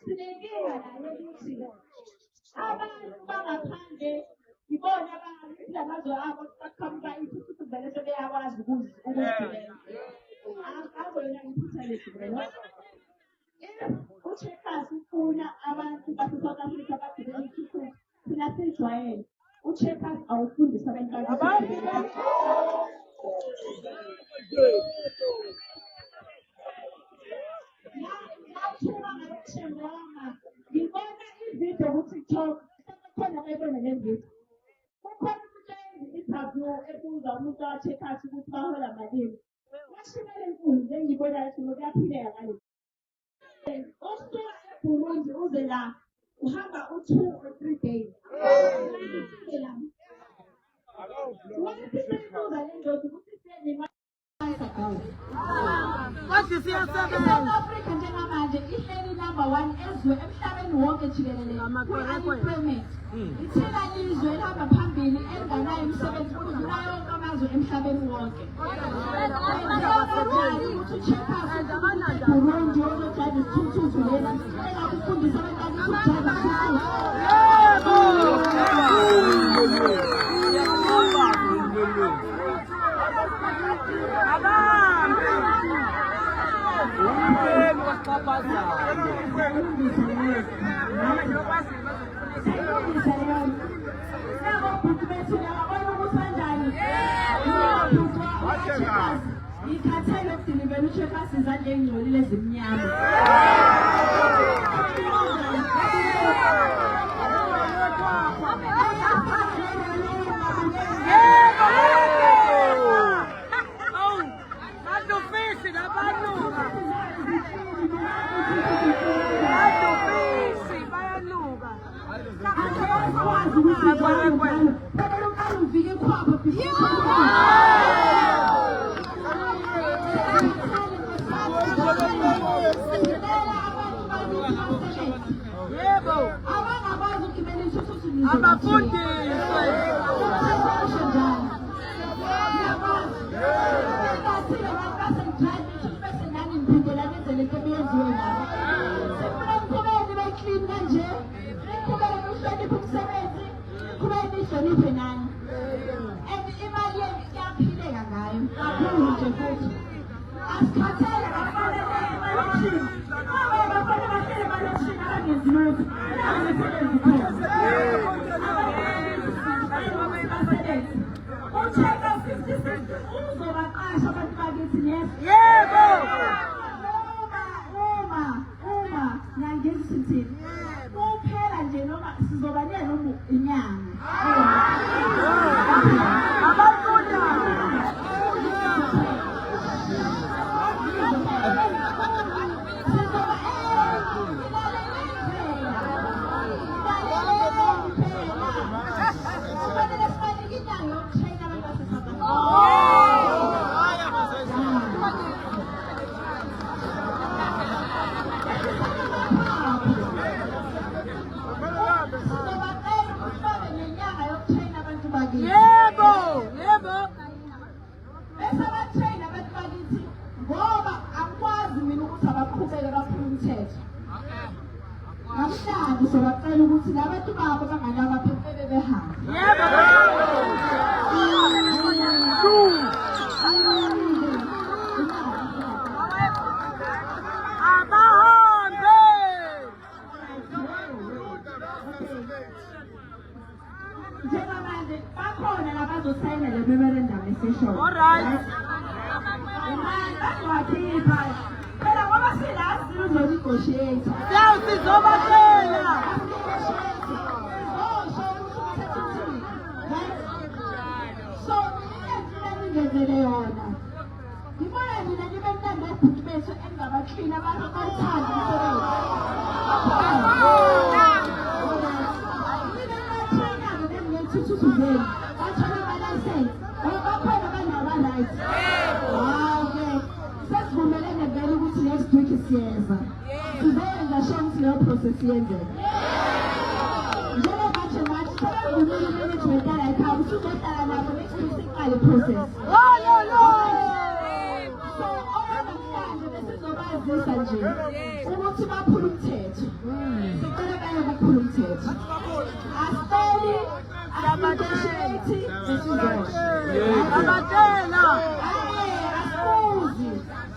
sinenkinga la yokuthi abantu bangaphandle ibona lamazwe abo baqhamuka iphuthu vele sebeyakwazi ukuzigibela. Akuyona iphutha lethu vele. U-Checkers ufuna abantu base-South Africa bagibela iphuthu thina sijwayele. U-Checkers awufundisa abantu bakugibela. Ngibona ividiyo ku-TikTok khona bayibona le video. Kukhona umuntu interview ebuza umuntu wa-Checkers ukuthi bahola malini. Washimela enkulu njengibonayo ukuthi kuyaphileka ngale. Usuka eBurundi uze la uhamba u-2 or 3 days. What is your South Africa njengamanje ihleli number 1 ezwe emhlabeni wonke jikelele ku-unemployment. Ithina izwe elihamba phambili elinganayo imisebenzi kudlula yonke amazwe emhlabeni wonke. Ukuthi u-Checkers eBurundi ozojayiva isithuthuthi lena engakufundisa abantwana ukujayiva ikhathele ukudilivela u-Checkers izandla ey'ngcolile ezimnyama. bazisa nje ukuthi baphula umthetho. Sicela baye baphula umthetho. Asiceli abanegotiate nesizosho. Abatela. Asibuzi.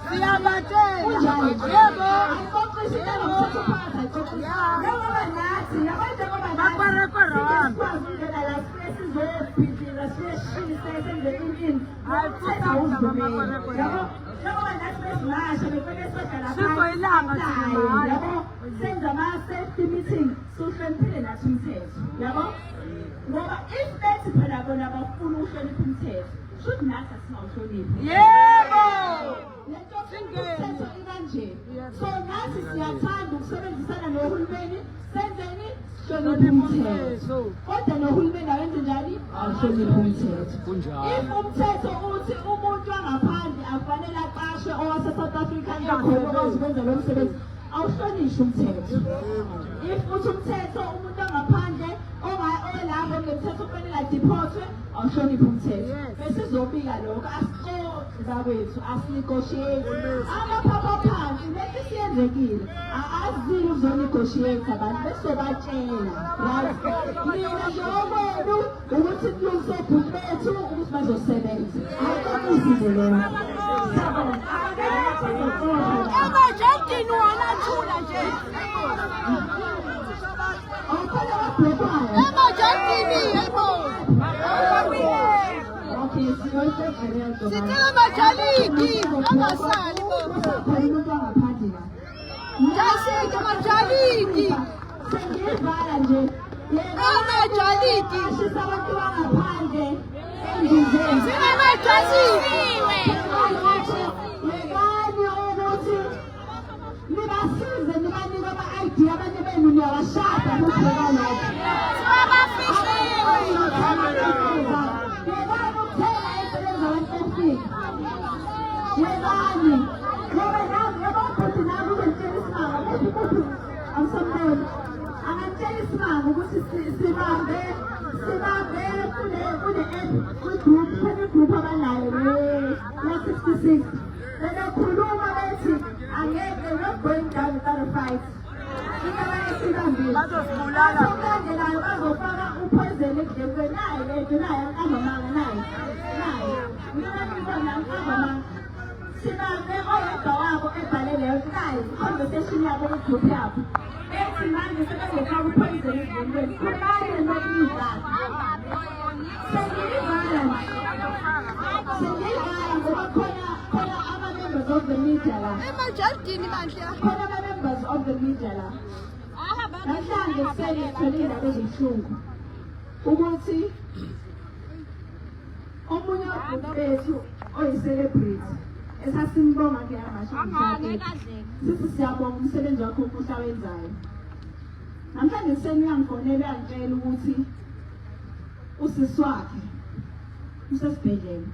Siyabatela. Yebo. Ayixoxisile ngomthetho phakathi ayixoxisile. Njengoba nathi yabantu ngoba nathi Bakwarekora wami. sikwazi ukungena la sizobhidlika siyeshisa senze ini. Ayithetha uzibumeli. Yabo? Njengoba nathi besimasha befike sohlala phansi. Sikho ilanga simahala. Yabo? Senza ama-safety meeting siwuhloniphile nathi umthetho. Yabo? Ngoba if bethi phela bona bafuna ukuhlonipha umthetho, should nathi asingawuhloniphi. Yebo. Lento umthetho ikanje. So nathi siyathanda ukusebenzisana nohulumeni senzeni sihloniphe umthetho. Kodwa nohulumeni awenze njani? Awuhloniphe umthetho. If umthetho uthi umuntu wangaphandle akufanele aqashwe owase-South Africa akhona okwazi ukwenza lo msebenzi, awuhlonishwe umthetho. If uthi umthetho umuntu wangaphandle olapho ngemthetho kufanele adiphotshwe, awuhloniphe umthetho. Besizobika lokho asixoxi bakwethu asinegotiate. Amaphapha phansi lesi siyenzekile azile ukuzonegotiate abantu besobatshela. Mina njengokwenu ukuthi kulungiswe obhuti bethu ukuthi bazosebenza. Ayixoxisile leyo. Emajentini wanathula nje. Awukhona wabhekwayo. Emajentini yebo. Okay, siyoyisebenzele yonke. Sicela majalidi angasali bo. Usakhona umuntu wangaphandle la. Jasike majalidi. Sengiyivala nje. Amajalidi. Ashisa abantu bangaphandle endizeni. Sinamajasiwe. Yekani ukuthi nibasize nibanike ama-ID abanye benu niyabashada mubheka lokho. Sibafihliwe. Yekani ukuthela empilweni zabantu befika. Yekani. Ngoba nami yabaphuthi nami uzongitshela isimanga. Muthi umuntu amsamboni. Angantshela isimanga ukuthi sibambe kwi-group, kwi-group abanayo le-66. Bebekhuluma bethi angeke not going down without a fight. Sibambile. Bazosibulala. Bazolandelayo bazofaka upoison ekudlekweni. Nayi lethu nayi ankambamanga nayi. Mina ngibona ankambamanga. Sibambe oyedwa wabo ebhaleleyo nayi conversation yabo kwi-group yabo. Ethi manje sebezofaka upoison ekudlekweni. Khulumani nokumizana. Sengiyivala ngoba khona ama-members of the media la. Emajentini bandla. Khona ama-members of the media la. Namhlanje kusele ngithole indaba ezibuhlungu ukuthi omunye wabhuti bethu oyi-celebrity esasimbonga kuyamashaya sithi siyabonga umsebenzi wakho omuhle awenzayo. Namhlanje kuseni uyangifonela uyangitshela ukuthi usisi wakhe usesibhedlela.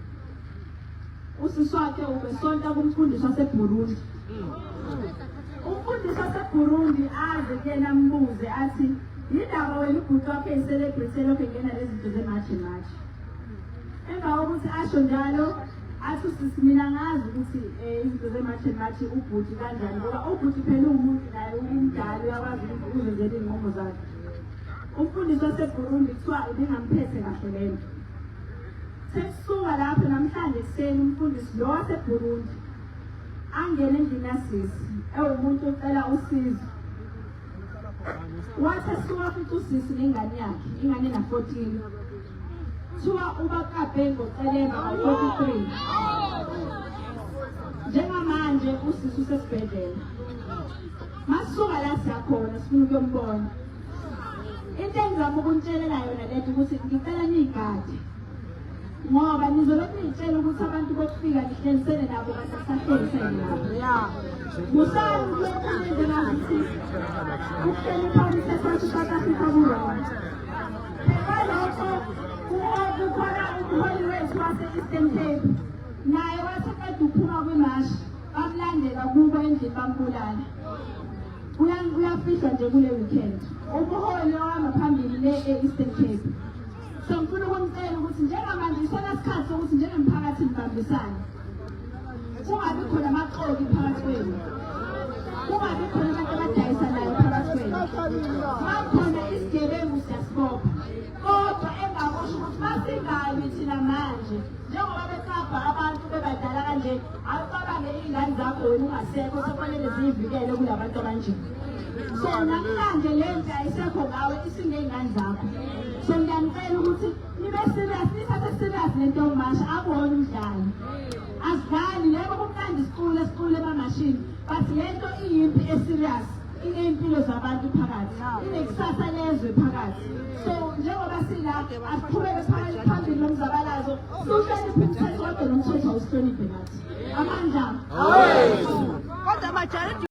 Usisi wakhe ubesonta kumfundisi waseBurundi. Umfundisi waseBurundi aze kuyena ambuze athi yindaba wena ubhuti wakho eyi-celebrity elokhu engena lezi zinto zematshi. Emva kokuthi asho njalo athi usisi mina ngazi ukuthi izinto zematshi ubhuti kanjani ngoba ubhuti phela uwumuntu naye umdala uyakwazi ukuthi uzenzele iy'nqumo zakhe. Umfundisi waseBurundi kuthiwa ibingamphethe kahle lento. Sekusuka lapho namhlanje ekuseni umfundisi lo waseBurundi angene endlini yasisi ewumuntu ocela usizo. Wathi esuka futhi usisi nengane yakhe ingane na-14 kuthiwa ubakaBhengu ocelemba ngo-43. Njengamanje usisi usesibhedlela. Masisuka la siyakhona sifuna ukuyombona. Into engizama ukunitshelela yona lento ukuthi ngicela niyigade ngoba nizolokhu niyitshela ukuthi abantu bokufika nihlelisene nabo kanti kusahlelisene nabo. Musani lokhu nenzela ukuthi ukuhlonipha umthetho wase-South Africa kurona. Ngalokho kukhona umholi wethu wase-Eastern Cape naye wathi aqeda ukuphuma kwimashi bamlandela kubo endlini bambulala. Uyafihlwa nje kule weekend. Umholi owahamba phambili le-Eastern Cape. So ngifuna ukumcela ukuthi njengamanje isona sikhathi sokuthi njengemphakathi nibambisane. Kungabi khona amaxoki phakathi kwenu. manje awucabange iy'ngane zakho wena ungasekho sofanele ziyivikele kulabantu abanje. So namhlanje le nto ayisekho ngawe isingey'ngane zakho. So ngiyanicela ukuthi nibe serious, nithathe serious le nto yokumasha, akuwona umdlalo. Asidlali yebo kumnandi esiqule emamashini, but le nto iyimpi eserious, iney'mpilo zabantu phakathi, inekusasa lezwe phakathi. So njengoba sila asiqhubeke phambili nomzabalazo, siwuhloniphe umthetho kodwa nomthetho awusihloniphe nathi. Amandla.